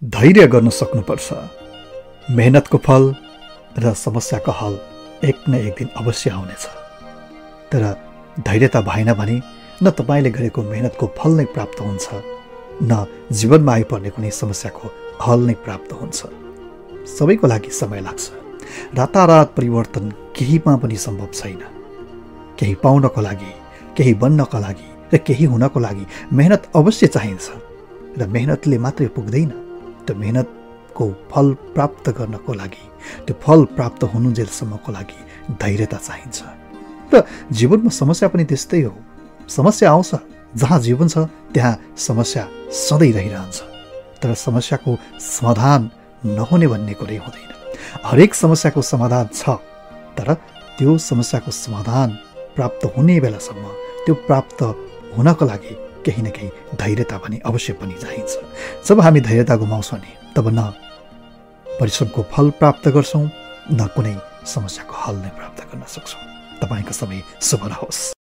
धैर्य गर्न सक्नुपर्छ। मेहनतको फल र समस्याको हल एक न एक दिन अवश्य आउनेछ। तर धैर्यता भएन भने न तपाईँले गरेको मेहनतको फल नै प्राप्त हुन्छ, न जीवनमा आइपर्ने कुनै समस्याको हल नै प्राप्त हुन्छ। सबैको लागि समय लाग्छ। रातारात परिवर्तन केहीमा पनि सम्भव छैन। केही पाउनको लागि, केही बन्नको लागि र केही हुनको लागि मेहनत अवश्य चाहिन्छ र मेहनतले मात्रै पुग्दैन। त्यो मेहनतको फल प्राप्त गर्नको लागि, त्यो फल प्राप्त हुनुन्जेलसम्मको लागि धैर्यता चाहिन्छ। र जीवनमा समस्या पनि त्यस्तै हो। समस्या आउँछ, जहाँ जीवन छ त्यहाँ समस्या सधैँ रहिरहन्छ। तर समस्याको समाधान नहुने भन्ने कुरै हुँदैन। हरेक समस्याको समाधान छ, तर त्यो समस्याको समाधान प्राप्त हुने बेलासम्म, त्यो प्राप्त हुनको लागि केही न केही धैर्यता पनि अवश्य पनि चाहिन्छ। जब हामी धैर्यता गुमाउँछौँ नि, तब न परिश्रमको फल प्राप्त गर्छौँ, न कुनै समस्याको हल नै प्राप्त गर्न सक्छौँ। तपाईँको समय शुभ रहोस्।